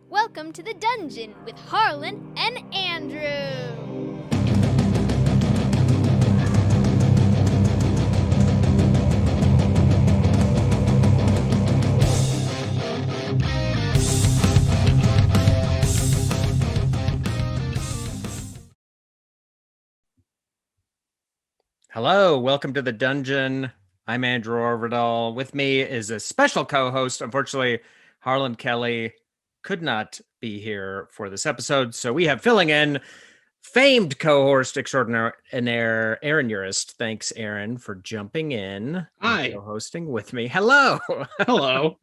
Welcome to the dungeon with Harlan and Andrew. Hello, welcome to the dungeon. I'm Andrew Orvidal. With me is a special co-host. Unfortunately, Harlan Kelly could not be here for this episode, so we have filling in famed co-host extraordinaire Aaron Urist. Thanks, Aaron, for jumping in Hi. and co-hosting with me. Hello. Hello.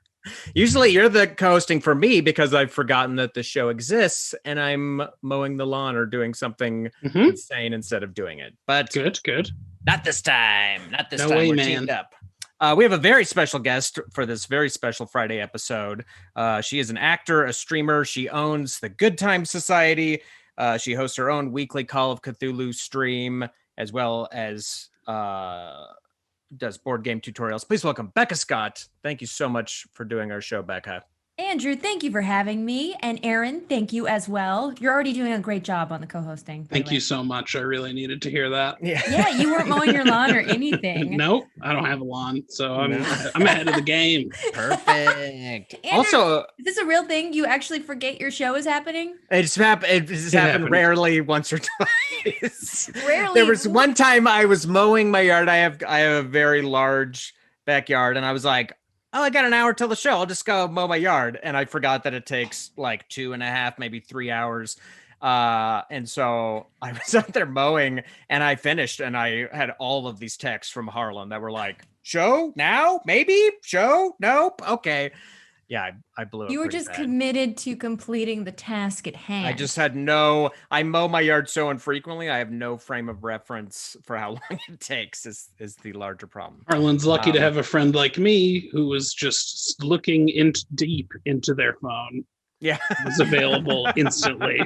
Usually you're the co-hosting for me because I've forgotten that the show exists and I'm mowing the lawn or doing something insane instead of doing it. But Good. not this time. Not this No time. way, We're man. teamed up. We have a very special guest for this very special Friday episode. She is an actor, a streamer. She owns the Good Time Society. She hosts her own weekly Call of Cthulhu stream, as well as does board game tutorials. Please welcome Becca Scott. Thank you so much for doing our show, Becca. Andrew, thank you for having me. And Aaron, thank you as well. You're already doing a great job on the co-hosting. Thank you so much. I really needed to hear that. Yeah, you weren't mowing your lawn or anything. Nope, I don't have a lawn, so I'm ahead of the game. Perfect. Andrew, Also, is this a real thing? You actually forget your show is happening? It's happened rarely, once or twice. Rarely. There was one time I was mowing my yard. I have a very large backyard, and I was like, oh, I got an hour till the show. I'll just go mow my yard. And I forgot that it takes like 2.5, maybe 3 hours. And so I was out there mowing and I finished and I had all of these texts from Harlan that were like, show now, maybe show. Nope. Okay. Yeah, I blew it. You were just bad. committed to completing the task at hand. I just had I mow my yard so infrequently. I have no frame of reference for how long it takes is the larger problem. Harlan's lucky to have a friend like me who was just looking deep into their phone. Yeah. Was available instantly.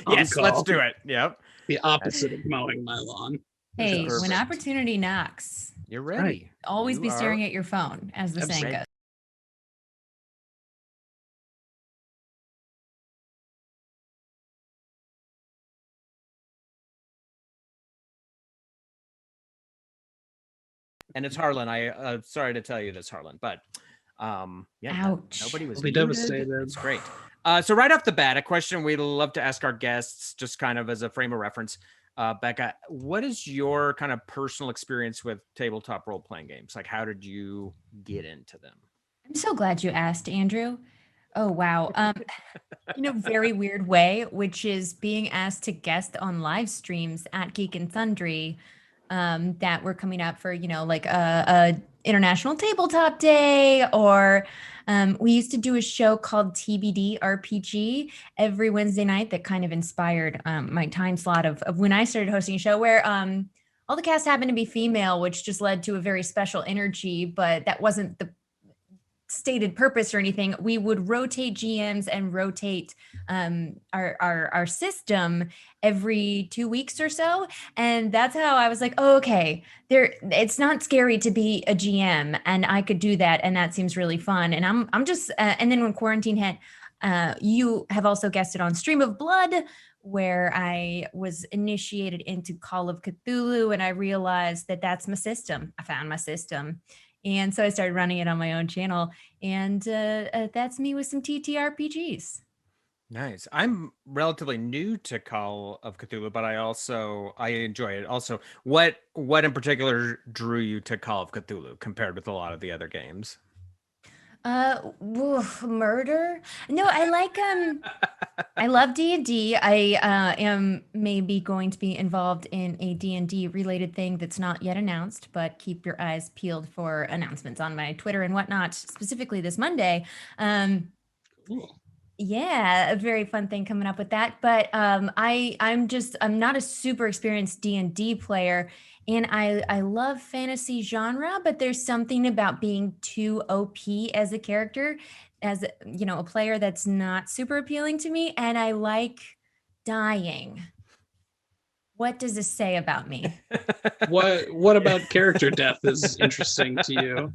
Yes, call. let's do it. Yep. The opposite of mowing my lawn. Hey, Perfect. when opportunity knocks, You're ready. always You be are staring at your phone, as the saying ready. goes. And it's Harlan. I sorry to tell you this, Harlan, but yeah, Ouch. nobody was I'll be muted. devastated. It's great. So right off the bat, a question we love to ask our guests, just kind of as a frame of reference. Becca, what is your kind of personal experience with tabletop role-playing games? Like, how did you get into them? I'm so glad you asked, Andrew. Oh, wow. In a very weird way, which is being asked to guest on live streams at Geek and Sundry that were coming up for, like a International Tabletop Day, or we used to do a show called TBD RPG every Wednesday night that kind of inspired my time slot of when I started hosting a show where all the cast happened to be female, which just led to a very special energy, but that wasn't the stated purpose or anything. We would rotate GMs and rotate our system every 2 weeks or so, and that's how I was like, oh, okay, it's not scary to be a GM, and I could do that, and that seems really fun. And I'm just and then when quarantine hit, you have also guested on Stream of Blood, where I was initiated into Call of Cthulhu, and I realized that that's my system. I found my system. And so I started running it on my own channel, and that's me with some TTRPGs. Nice. I'm relatively new to Call of Cthulhu, but I enjoy it. Also, what in particular drew you to Call of Cthulhu compared with a lot of the other games? Murder? No, I like I love D&D. I am maybe going to be involved in a D&D related thing that's not yet announced, but keep your eyes peeled for announcements on my Twitter and whatnot, specifically this Monday. Cool. Yeah, a very fun thing coming up with that. But I'm not a super experienced D&D player, and I love fantasy genre, but there's something about being too OP as a character, as a player, that's not super appealing to me, and I like dying. What does this say about me? What about character death is interesting to you?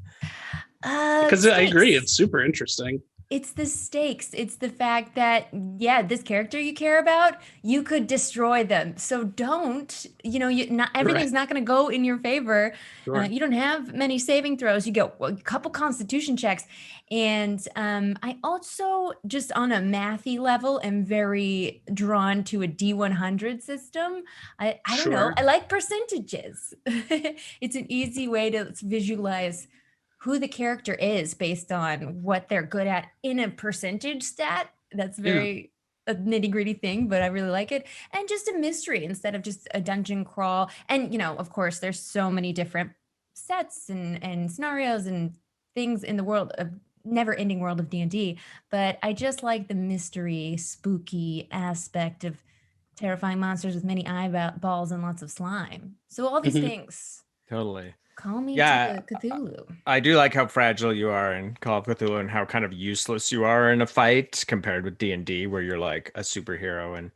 Because I agree, it's super interesting. it's the stakes. It's the fact that, yeah, this character you care about, you could destroy them. So don't, not everything's not going to go in your favor. Sure. You don't have many saving throws. You get a couple constitution checks. And I also, just on a mathy level, am very drawn to a D100 system. I don't know. Sure. I like percentages. It's an easy way to visualize who the character is based on what they're good at in a percentage stat. That's very a nitty-gritty thing, but I really like it. And just a mystery instead of just a dungeon crawl. And of course, there's so many different sets and scenarios and things in the world of never-ending world of D&D. But I just like the mystery, spooky aspect of terrifying monsters with many eyeballs and lots of slime. So all these things. Totally. Call me Yeah, to Cthulhu. I do like how fragile you are in Call of Cthulhu and how kind of useless you are in a fight compared with D&D, where you're like a superhero. And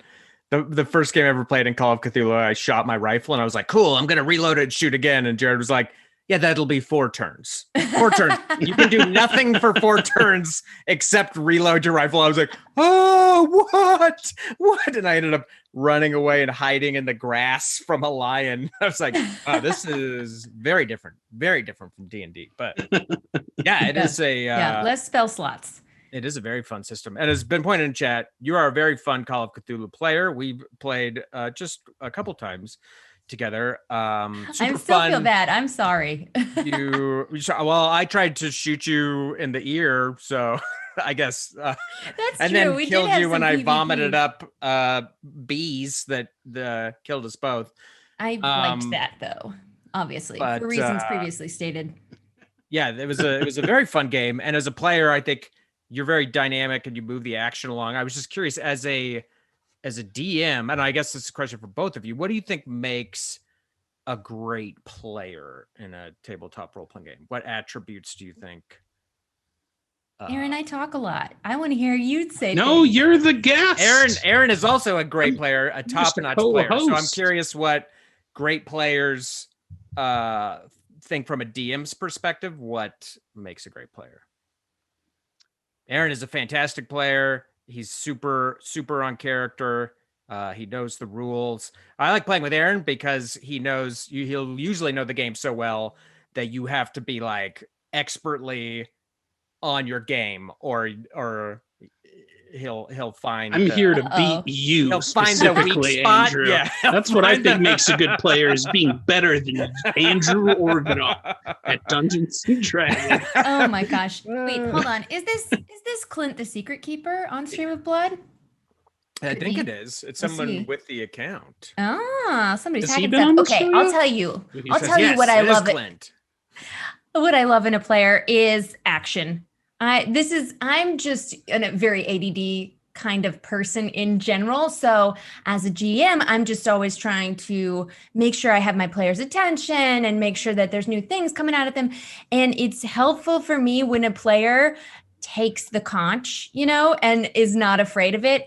the first game I ever played in Call of Cthulhu, I shot my rifle and I was like, cool, I'm going to reload it and shoot again. And Jared was like, yeah, that'll be 4 turns. 4 turns. You can do nothing for 4 turns except reload your rifle. I was like, oh, what? And I ended up running away and hiding in the grass from a lion. I was like, wow, this is very different from D&D. But yeah, it is a less spell slots. It is a very fun system. And as been pointed in chat, you are a very fun Call of Cthulhu player. We've played just a couple times together. I still feel bad. I'm sorry. I tried to shoot you in the ear, so I guess that's and true. then We killed did you when I PvP. vomited up bees that killed us both. I liked that though, obviously, but, for reasons previously stated. Yeah, it was a very fun game, and as a player, I think you're very dynamic and you move the action along. I was just curious, as a DM, and I guess this is a question for both of you, what do you think makes a great player in a tabletop role-playing game? What attributes do you think? Aaron, I talk a lot. I want to hear you say No, things. you're the guest. Aaron is also a great player, a top-notch player. So I'm co-host. curious what great players think from a DM's perspective. What makes a great player? Aaron is a fantastic player. He's super on character. He knows the rules. I like playing with Aaron because he'll usually know the game so well that you have to be like expertly on your game, or he'll find. I'm here to beat you. He'll find the weak specifically, spot. Andrew. Yeah, That's what I think makes a good player, is being better than Andrew Orville at Dungeons and Dragons. Oh my gosh! Wait, hold on. Is this Clint the Secret Keeper on Stream of Blood? I Could think be. it is. It's Let's someone see. with the account. Somebody's Has he hacking been on stuff. the Okay, show I'll yet? tell you. He I'll says tell you Yes, what I it is love. Clint. What I love in a player is action. I'm just a very ADD kind of person in general. So as a GM, I'm just always trying to make sure I have my players' attention and make sure that there's new things coming out of them. And it's helpful for me when a player takes the conch, and is not afraid of it.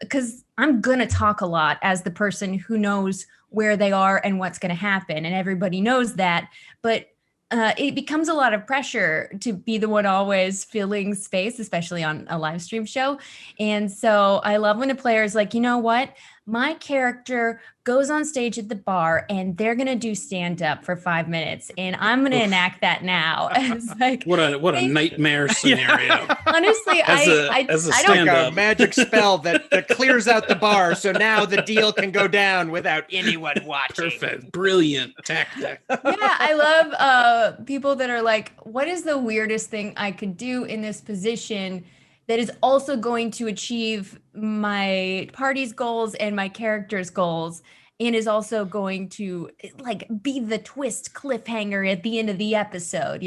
Because I'm going to talk a lot as the person who knows where they are and what's going to happen. And everybody knows that. But it becomes a lot of pressure to be the one always filling space, especially on a live stream show. And so I love when a player is like, you know what? My character goes on stage at the bar and they're going to do stand up for 5 minutes. And I'm going to enact that now. It's like, What a nightmare scenario. honestly, As a I don't stand Like a up. magic spell that clears out the bar, so now the deal can go down without anyone watching. Perfect. Brilliant tactic. yeah, I love people that are like, what is the weirdest thing I could do in this position that is also going to achieve my party's goals and my character's goals, and is also going to like be the twist cliffhanger at the end of the episode,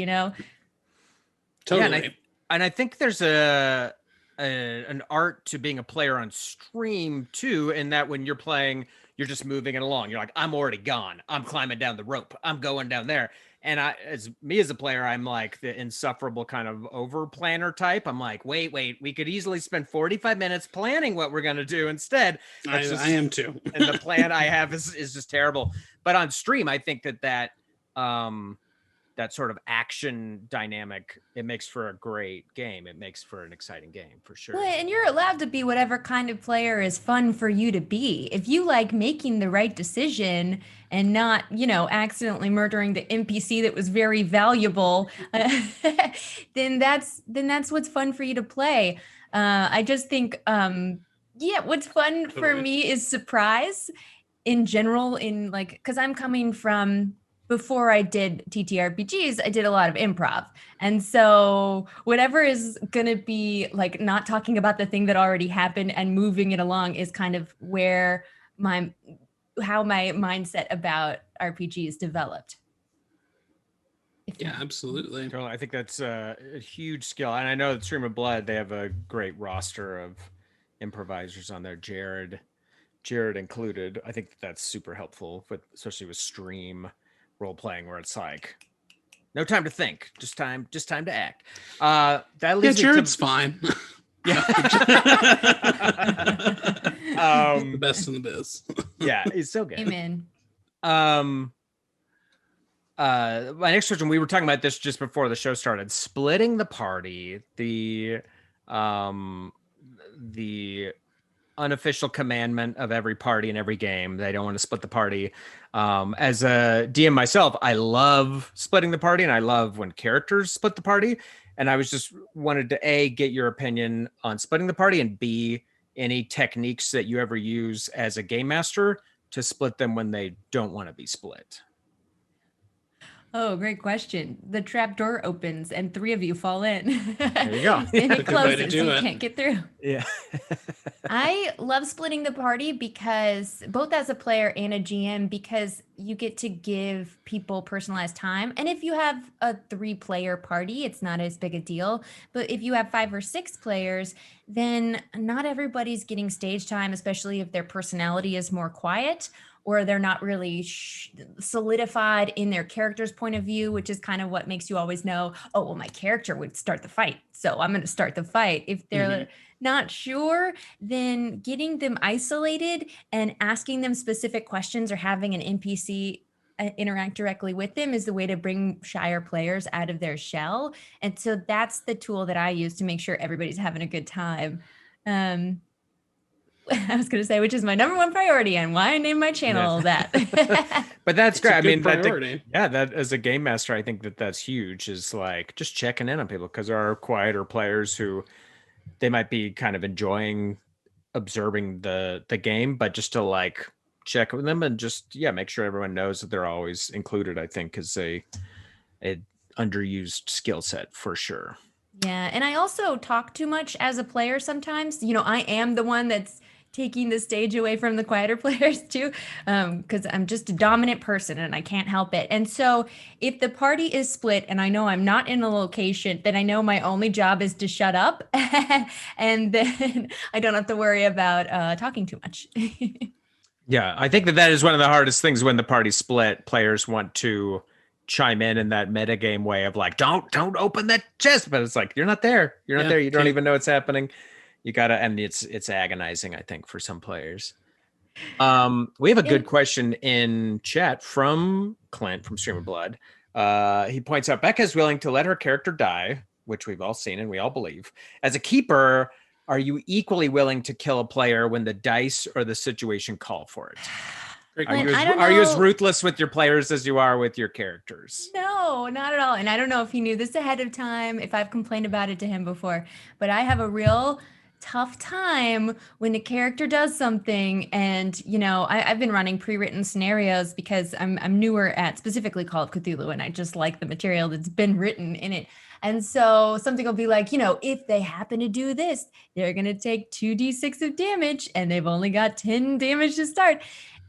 Totally. Yeah, and I think there's an art to being a player on stream too, in that when you're playing, you're just moving it along. You're like, I'm already gone. I'm climbing down the rope. I'm going down there. And as a player, I'm like the insufferable kind of over planner type. I'm like, wait, we could easily spend 45 minutes planning what we're going to do instead. I am too. And the plan I have is just terrible. But on stream, I think that that sort of action dynamic, it makes for a great game. It makes for an exciting game for sure. Well, and you're allowed to be whatever kind of player is fun for you to be. If you like making the right decision and not, accidentally murdering the NPC that was very valuable, then that's what's fun for you to play. I just think, what's fun for me is surprise in general. Because I'm coming from, before I did TTRPGs, I did a lot of improv. And so whatever is going to be like not talking about the thing that already happened and moving it along is kind of where how my mindset about RPGs developed. Yeah, absolutely. Totally. I think that's a huge skill. And I know that Stream of Blood, they have a great roster of improvisers on there. Jared included. I think that's super helpful, especially with stream role playing, where it's like no time to think, just time to act. That leads Jared's fine. Yeah. The best in the biz. Yeah, he's so good. Amen. My next question, we were talking about this just before the show started. Splitting the party, the unofficial commandment of every party in every game. They don't want to split the party. As a DM myself, I love splitting the party, and I love when characters split the party. And I was just wanted to A, get your opinion on splitting the party, and B, any techniques that you ever use as a game master to split them when they don't want to be split. Oh, great question. The trap door opens and 3 of you fall in. There you go. And it closes, so you it. can't get through. Yeah. I love splitting the party because both as a player and a GM, because you get to give people personalized time. And if you have a 3-player party, it's not as big a deal. But if you have 5 or 6 players, then not everybody's getting stage time, especially if their personality is more quiet, or they're not really solidified in their character's point of view, which is kind of what makes you always know, oh, well, my character would start the fight, so I'm going to start the fight. If they're not sure, then getting them isolated and asking them specific questions or having an NPC interact directly with them is the way to bring shyer players out of their shell. And so that's the tool that I use to make sure everybody's having a good time. I was going to say, which is my number 1 priority and why I named my channel that. But that's great. I mean, priority. that as a game master, I think that's huge, is like just checking in on people, because there are quieter players who they might be kind of enjoying observing the game, but just to like check with them and just, make sure everyone knows that they're always included, I think is a underused skill set for sure. Yeah. And I also talk too much as a player sometimes. I am the one that's taking the stage away from the quieter players too, because I'm just a dominant person and I can't help it. And so if the party is split and I know I'm not in a location, then I know my only job is to shut up and then I don't have to worry about talking too much. Yeah, I think that is one of the hardest things when the party's split. Players want to chime in that metagame way of like, don't open that chest, but it's like, you're not there. You're not there. You don't even know what's happening. You gotta, and it's agonizing, I think, for some players. We have a good question in chat from Clint from Stream of Blood. He points out Becca is willing to let her character die, which we've all seen and we all believe. As a keeper, are you equally willing to kill a player when the dice or the situation call for it? Are you as ruthless with your players as you are with your characters? No, not at all. And I don't know if he knew this ahead of time, if I've complained about it to him before, but I have a real tough time when the character does something. And, I've been running pre-written scenarios because I'm newer at specifically Call of Cthulhu, and I just like the material that's been written in it. And so something will be like, if they happen to do this, they're going to take 2d6 of damage and they've only got 10 damage to start.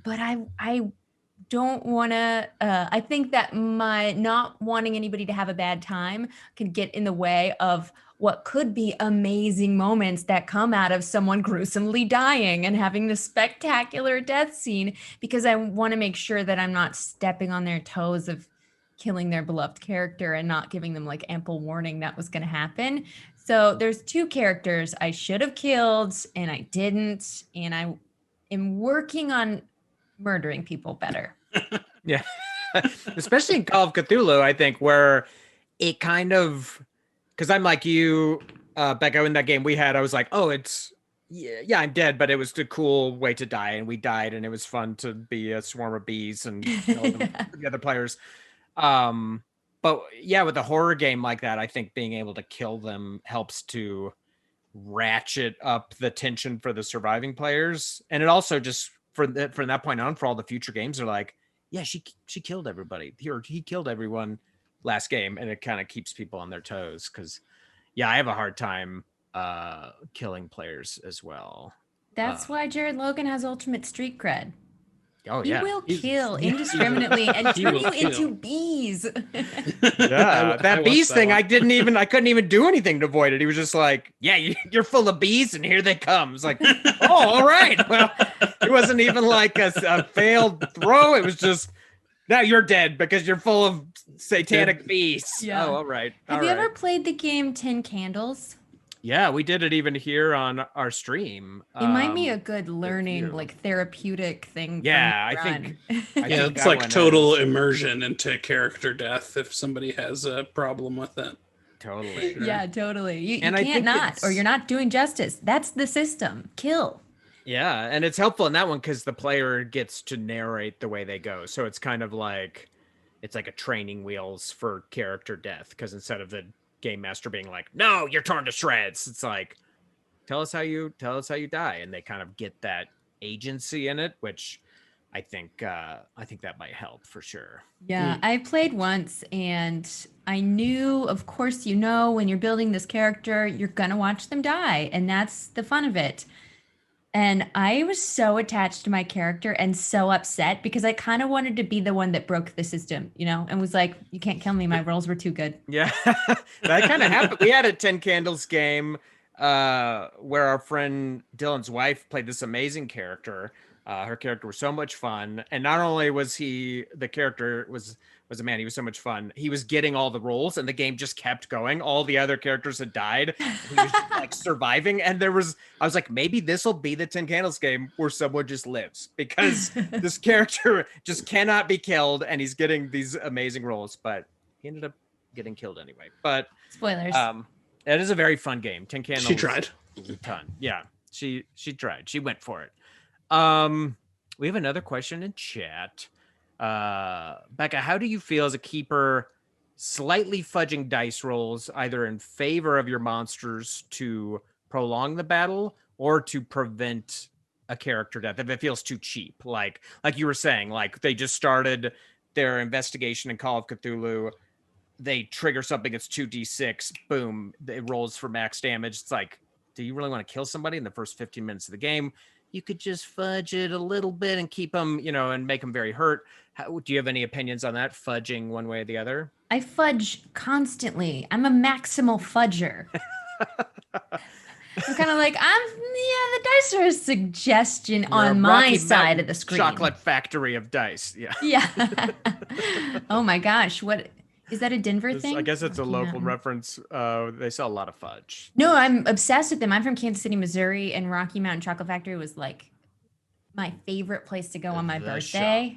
But I don't want to, I think that my not wanting anybody to have a bad time could get in the way of what could be amazing moments that come out of someone gruesomely dying and having the spectacular death scene, because I want to make sure that I'm not stepping on their toes of killing their beloved character and not giving them like ample warning that was going to happen. So there's 2 characters I should have killed and I didn't, and I am working on murdering people better. Yeah. Especially in Call of Cthulhu, I think, where it kind of, because I'm like you, Becca, in that game we had, I was like, oh, it's, yeah, I'm dead, but it was a cool way to die, and we died, and it was fun to be a swarm of bees and kill the other players. But yeah, with a horror game like that, I think being able to kill them helps to ratchet up the tension for the surviving players, and it also just from that point on, for all the future games, are like, yeah, she killed everybody, or he killed everyone last game, and it kind of keeps people on their toes. Because yeah, I have a hard time killing players as well. That's why Jared Logan has ultimate street cred. Oh He yeah, will kill indiscriminately and turn you into bees. Yeah, that bees thing, I couldn't even do anything to avoid it. He was just like, yeah, you're full of bees, and here they come. It's like, oh, all right. Well, it wasn't even like a failed throw. It was just, now you're dead because you're full of satanic bees. Yeah. Oh, all right. Have you ever played the game 10 Candles? Yeah, we did it even here on our stream. It might be a good learning, like therapeutic thing. Yeah, I think it's like total immersion into character death if somebody has a problem with it. Totally. Yeah, totally. You can't not, or you're not doing justice. That's the system. Kill. Yeah, and it's helpful in that one because the player gets to narrate the way they go. So it's kind of like, it's like a training wheels for character death, because instead of the game master being like, no, you're torn to shreds, it's like, tell us how you die, and they kind of get that agency in it, which I think that might help for sure. Yeah, I played once, and I knew, of course, when you're building this character, you're gonna watch them die, and that's the fun of it. And I was so attached to my character and so upset because I kind of wanted to be the one that broke the system, and was like, you can't kill me. My rolls were too good. Yeah, that kind of happened. We had a 10 Candles game where our friend Dylan's wife played this amazing character. Her character was so much fun. And not only was the character was a man, he was so much fun. He was getting all the roles, and the game just kept going. All the other characters had died. He was just, like, surviving. And I was like, maybe this will be the 10 Candles game where someone just lives, because this character just cannot be killed, and he's getting these amazing roles, but he ended up getting killed anyway. But spoilers. It is a very fun game. 10 Candles. She tried. A ton. Yeah, she tried. She went for it. We have another question in chat. Becca, how do you feel as a keeper slightly fudging dice rolls, either in favor of your monsters to prolong the battle or to prevent a character death if it feels too cheap? Like you were saying, like they just started their investigation in Call of Cthulhu, they trigger something that's 2d6, boom, it rolls for max damage. It's like, do you really want to kill somebody in the first 15 minutes of the game? You could just fudge it a little bit and keep them, and make them very hurt. Do you have any opinions on that, fudging one way or the other? I fudge constantly. I'm a maximal fudger. I'm kind of like, the dice are a suggestion on my side of the screen. Chocolate factory of dice. Yeah. Yeah. Oh my gosh. What is that, a Denver thing? I guess it's a local reference. They sell a lot of fudge. No, I'm obsessed with them. I'm from Kansas City, Missouri, and Rocky Mountain Chocolate Factory was like my favorite place to go on my birthday.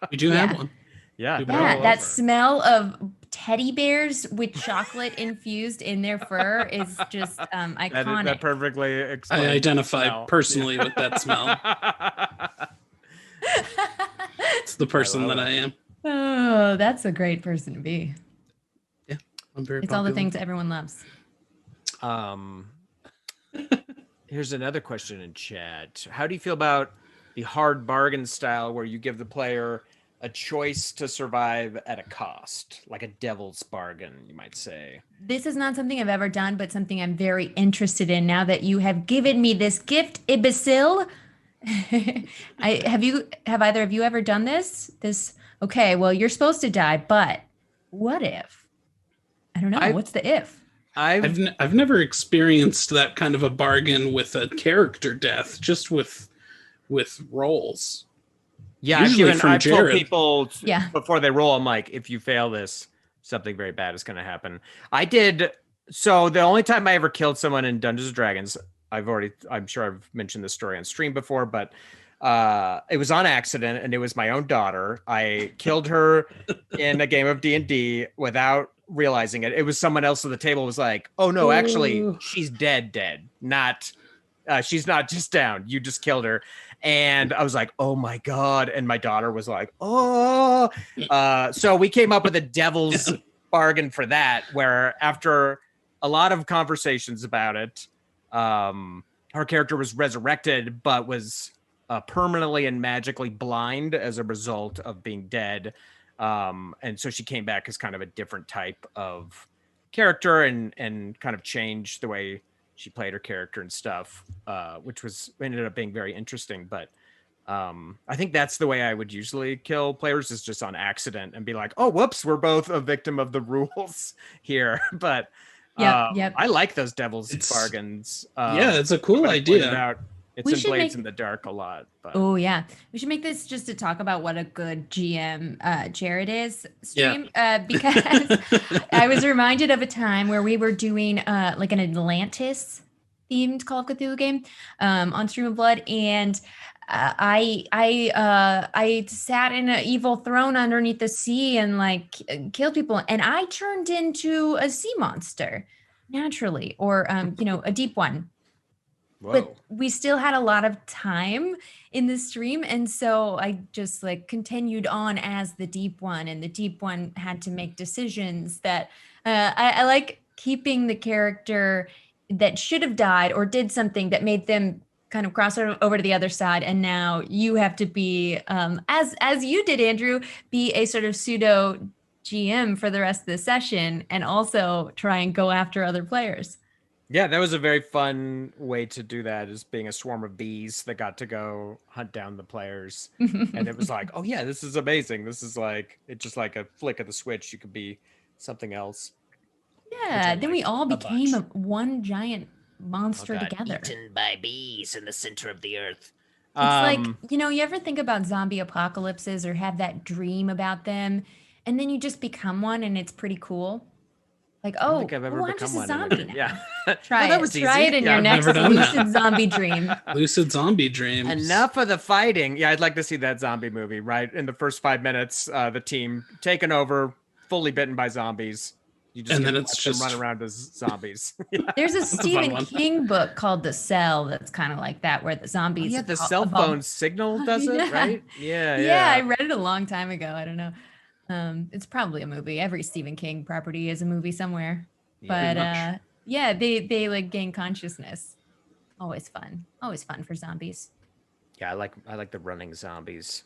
We do have one. Yeah. Yeah, that smell of teddy bears with chocolate infused in their fur is just iconic. That perfectly explains. I identify personally with that smell. It's the person that I am. Oh, that's a great person to be. Yeah, I'm very. It's popular. All the things everyone loves. Here's another question in chat. How do you feel about the hard bargain style where you give the player a choice to survive at a cost, like a devil's bargain, you might say? This is not something I've ever done, but something I'm very interested in now that you have given me this gift, Imbecile. Have either of you ever done this? Okay, well, you're supposed to die, but what if? I don't know. What's the if? I've never experienced that kind of a bargain with a character death, just with rolls. Yeah, I've told people before they roll, I'm like, if you fail this, something very bad is going to happen. I did. So the only time I ever killed someone in Dungeons & Dragons, I'm sure I've mentioned this story on stream before, but It was on accident, and it was my own daughter. I killed her in a game of D&D without realizing it. It was someone else at the table was like, "Oh no, actually, Ooh. she's dead, not she's not just down. You just killed her." And I was like, "Oh my god!" And my daughter was like, "Oh." So we came up with a devil's bargain for that, where after a lot of conversations about it, her character was resurrected, but was permanently and magically blind as a result of being dead. And so she came back as kind of a different type of character and kind of changed the way she played her character and stuff, which ended up being very interesting. But I think that's the way I would usually kill players, is just on accident and be like, "Oh, whoops, we're both a victim of the rules here." But Yep. I like those devil's bargains. Yeah, it's a cool idea. It's We in should Blades make- in the Dark a lot. But Oh yeah, we should make this just to talk about what a good GM Jared is stream. Because I was reminded of a time where we were doing like an Atlantis themed Call of Cthulhu game on Stream of Blood, and I sat in an evil throne underneath the sea and like killed people, and I turned into a sea monster naturally, or a deep one. whoa. But we still had a lot of time in the stream, and so I just like continued on as the deep one, and the deep one had to make decisions that I like keeping the character that should have died or did something that made them kind of cross over to the other side, and now you have to be as you did, Andrew, be a sort of pseudo GM for the rest of the session, and also try and go after other players. Yeah, that was a very fun way to do that, is being a swarm of bees that got to go hunt down the players. And it was like, oh yeah, this is amazing. This is like, it's just like a flick of the switch. You could be something else. Yeah, then we all a became bunch. one giant monster together. Eaten by bees in the center of the earth. It's like, you ever think about zombie apocalypses or have that dream about them, and then you just become one and it's pretty cool? Like, I don't oh, think I've ever I'm become just a one. zombie now. Yeah. Try Well, it. was Try easy. it in Yeah, your I've next never done that. lucid zombie dream. Lucid zombie dreams. Enough of the fighting. Yeah, I'd like to see that zombie movie, right? In the first 5 minutes, the team taken over, fully bitten by zombies. You just And get then to it's watch them just- run around as zombies. Yeah. There's a fun Stephen one. King book called The Cell that's kind of like that, where the zombies. Yeah, the evolve- cell phone signal does it, Yeah. right? Yeah, Yeah, I read it a long time ago. I don't know. It's probably a movie. Every Stephen King property is a movie somewhere. Yeah, But yeah, they like gain consciousness. Always fun for zombies. Yeah, I like the running zombies.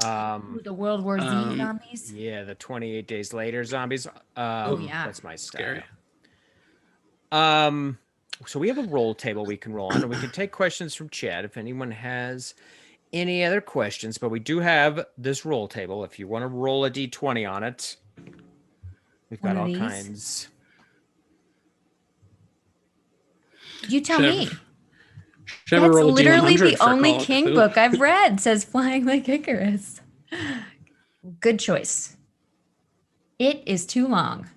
Ooh, the World War Z zombies. Yeah, the 28 days later zombies. Yeah. That's my style. Scary. So we have a roll table we can roll on, and we can take questions from chat if anyone has any other questions. But we do have this roll table. If you want to roll a d20 on it, we've got One of all these? kinds. You tell Should me. have- should have a That's roll literally D100 the for only Call of King Cthulhu. book I've read, says Flying Like Icarus. Good choice. It is too long.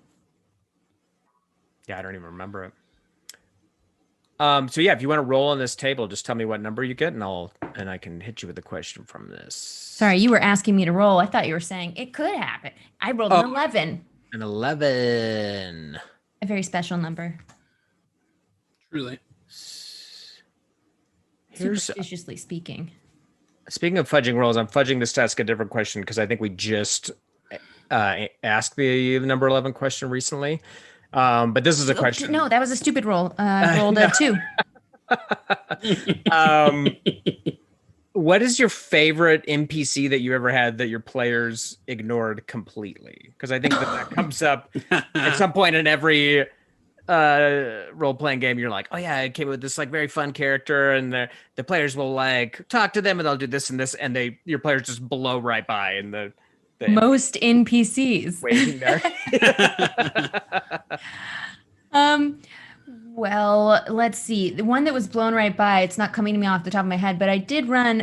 Yeah, I don't even remember it. So yeah, if you want to roll on this table, just tell me what number you get, and I can hit you with a question from this. Sorry, you were asking me to roll. I thought you were saying it could happen. I rolled an 11. An 11. A very special number. Truly. Here's Superstitiously speaking. Speaking of fudging rolls, I'm fudging this to ask a different question because I think we just asked the number 11 question recently. But this is a question. No, that was a stupid roll. I rolled a 2. What is your favorite NPC that you ever had that your players ignored completely? Because I think that comes up at some point in every role-playing game. You're like, oh yeah, I came with this like very fun character, and the players will like talk to them, and they'll do this and this, and your players just blow right by, and the Most NPCs. waiting there. Well, let's see. The one that was blown right by, it's not coming to me off the top of my head, but I did run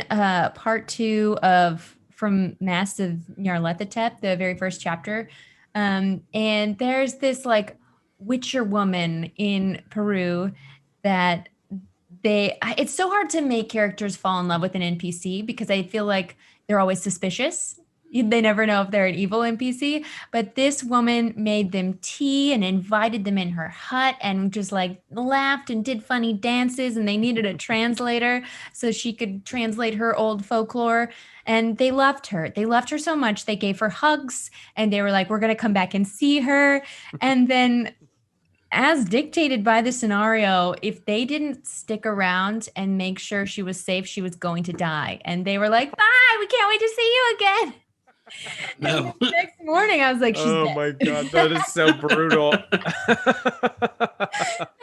part 2 of From Mass of Nyarlathotep, the very first chapter. And there's this like Witcher woman in Peru that it's so hard to make characters fall in love with an NPC because I feel like they're always suspicious. They never know if they're an evil NPC. But this woman made them tea and invited them in her hut and just like laughed and did funny dances. And they needed a translator so she could translate her old folklore. And they loved her. They loved her so much. They gave her hugs and they were like, we're going to come back and see her. And then, as dictated by the scenario, if they didn't stick around and make sure she was safe, she was going to die. And they were like, bye, we can't wait to see you again. No. And the next morning, I was like, she's dead. my God, that is so brutal.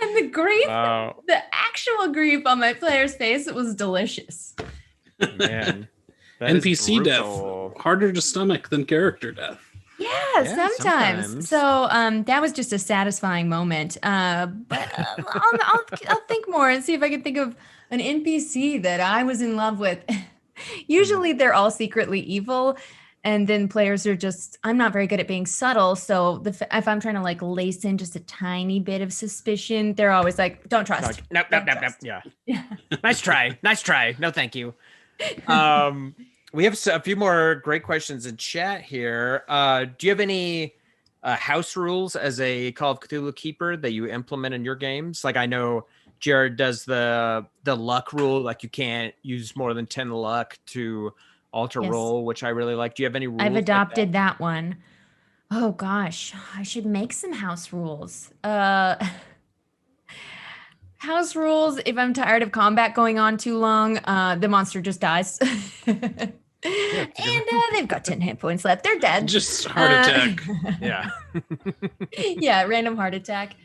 And the grief, Wow. the actual grief on my player's face, it was delicious. Man. That is NPC brutal. death harder to stomach than character death. Yeah, sometimes. sometimes. So that was just a satisfying moment. But I'll think more and see if I can think of an NPC that I was in love with. Usually they're all secretly evil. And then players are just, I'm not very good at being subtle. So if I'm trying to like lace in just a tiny bit of suspicion, they're always like, don't trust. Nope. Yeah. Nice try. No, thank you. We have a few more great questions in chat here. Do you have any house rules as a Call of Cthulhu keeper that you implement in your games? Like I know Jared does the luck rule, like you can't use more than 10 luck to alter Yes. roll, which I really like. Do you have any rules? I've like adopted that one. Oh gosh, I should make some house rules. House rules, if I'm tired of combat going on too long, the monster just dies. And they've got 10 hit points left. They're dead. Just heart attack. Yeah. Yeah, random heart attack.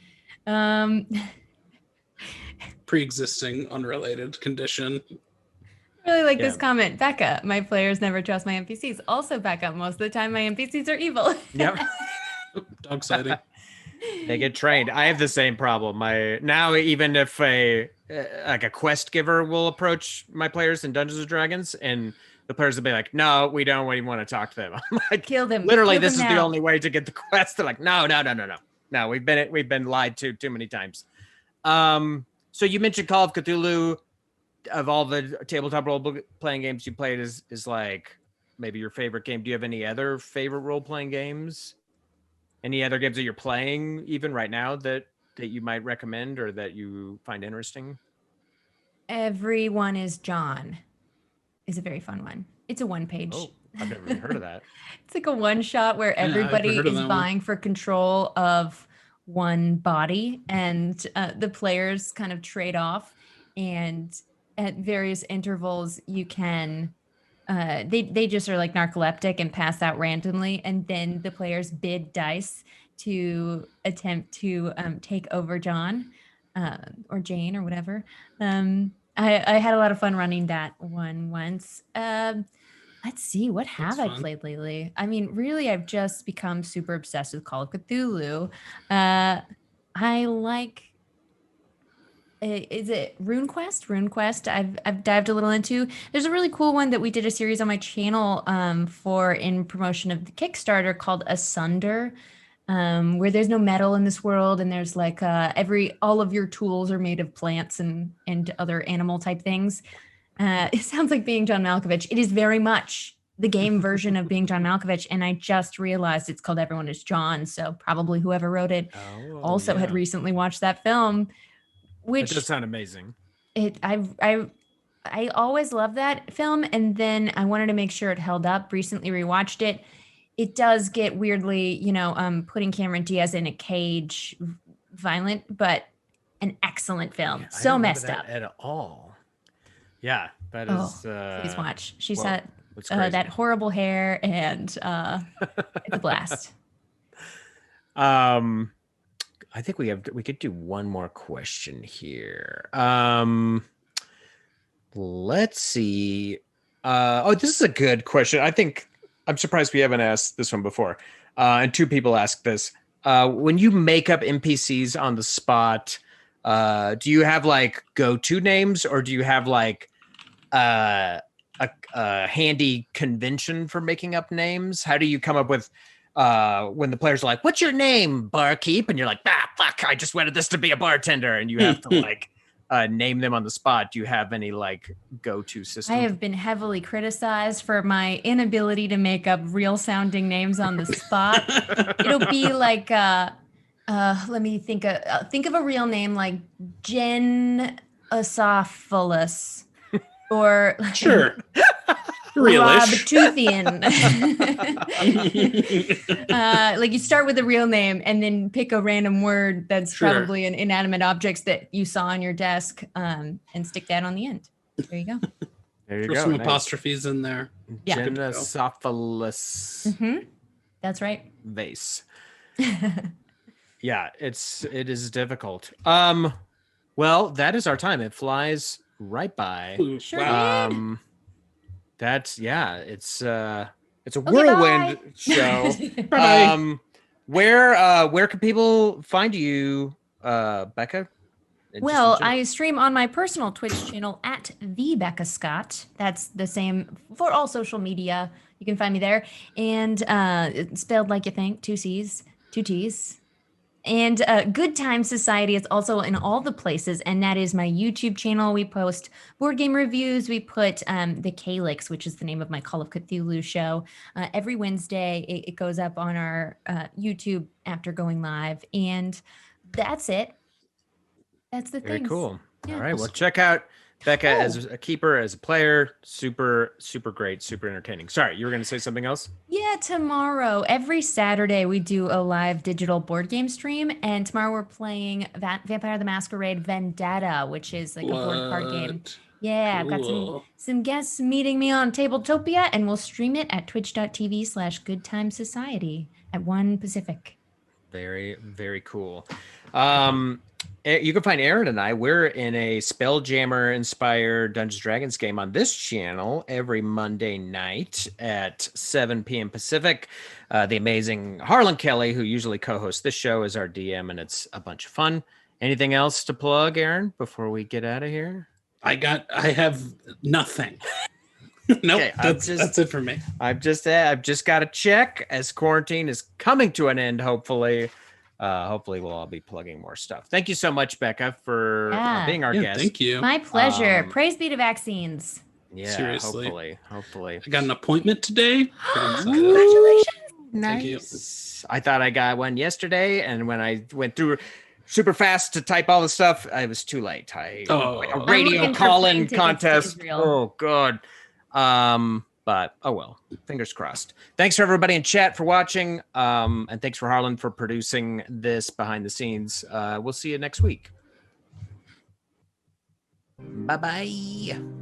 Pre-existing unrelated condition. Really like this Yeah. comment. Becca, my players never trust my NPCs. Also, Becca, most of the time my NPCs are evil. Yep. Dog sighting. They get trained. I have the same problem. Now even if a quest giver will approach my players in Dungeons and Dragons, and the players will be like, "No, we don't even want to talk to them." I'm like, Kill them. literally, Kill this is them the now. only way to get the quest. They're like, "No. We've been lied to too many times." So you mentioned Call of Cthulhu. Of all the tabletop role playing games you played, is like maybe your favorite game. Do you have any other favorite role playing games? Any other games that you're playing even right now that you might recommend or that you find interesting? Everyone is John is a very fun one. It's a one page. Oh, I've never even heard of that. It's like a one shot where I've everybody heard of is that one. vying for control of one body, and the players kind of trade off, and at various intervals you can they just are like narcoleptic and pass out randomly, and then the players bid dice to attempt to take over John or Jane or whatever. I had a lot of fun running that one once. Let's see, what have I fun. played lately? I mean, really, I've just become super obsessed with Call of Cthulhu. I like. Is it RuneQuest? RuneQuest. I've dived a little into. There's a really cool one that we did a series on my channel for in promotion of the Kickstarter called Asunder, where there's no metal in this world, and there's like all of your tools are made of plants and other animal type things. It sounds like Being John Malkovich. It is very much the game version of Being John Malkovich, and I just realized it's called Everyone is John. So probably whoever wrote it also had recently watched that film. Which It does sound amazing. I always loved that film, and then I wanted to make sure it held up. Recently rewatched it. It does get weirdly, putting Cameron Diaz in a cage violent, but an excellent film. I So don't remember messed that up. at all. Yeah, that is. Please watch. She's whoa, got it's crazy. that horrible hair, and it's a blast. I think we could do one more question here. Let's see. This is a good question. I think I'm surprised we haven't asked this one before. And two people asked this. When you make up NPCs on the spot, do you have like go-to names, or do you have like a handy convention for making up names? How do you come up with when the players are like, "What's your name, barkeep?" and you're like, "Ah, fuck! I just wanted this to be a bartender," and you have to like name them on the spot, do you have any like go-to system? I have been heavily criticized for my inability to make up real sounding names on the spot. It'll be like, let me think of a real name like Jen Asophilus or Sure. Rob Realish. Toothian. Like you start with a real name and then pick a random word that's Sure. probably an inanimate object that you saw on your desk, and stick that on the end. There you go. There you Throw go. some Nice. apostrophes in there. Yeah. Genophilis That's right. vase. Yeah, it is difficult. Well, that is our time. It flies right by. Sure Wow. did. It's a Okay, whirlwind bye. show. Bye. Where can people find you, Becca? Well, I stream on my personal Twitch channel at the Becca Scott. That's the same for all social media. You can find me there. And it's spelled like you think, 2 C's, 2 T's. And Good Time Society is also in all the places, and that is my YouTube channel. We post board game reviews. We put the Calyx, which is the name of my Call of Cthulhu show, every Wednesday. It goes up on our YouTube after going live, and that's it. That's the thing. Very cool. Yeah. All right, well, check out Becca as a keeper, as a player. Super, super great, super entertaining. Sorry, you were going to say something else? Yeah, tomorrow, every Saturday, we do a live digital board game stream. And tomorrow we're playing Vampire the Masquerade Vendetta, which is like a board card game. What? Yeah, I've got Cool. some guests meeting me on Tabletopia, and we'll stream it at twitch.tv/goodtimesociety at 1 Pacific. Very, very cool. You can find Aaron and I. We're in a Spelljammer-inspired Dungeons & Dragons game on this channel every Monday night at 7 p.m. Pacific. The amazing Harlan Kelly, who usually co-hosts this show, is our DM, and it's a bunch of fun. Anything else to plug, Aaron, before we get out of here? I have nothing. Nope, Okay, that's it for me. I've just got to check as quarantine is coming to an end. Hopefully we'll all be plugging more stuff. Thank you so much, Becca, for being our guest. Thank you. My pleasure. Praise be to vaccines. Yeah, Seriously. hopefully. I got an appointment today. Pretty excited. Congratulations. Thank you. Nice. I thought I got one yesterday, and when I went through super fast to type all the stuff, I was too late. A I'm radio looking for call-in plane tickets to contest. Israel. Oh god. But oh well, fingers crossed. Thanks for everybody in chat for watching. And thanks for Harlan for producing this behind the scenes. We'll see you next week. Bye-bye.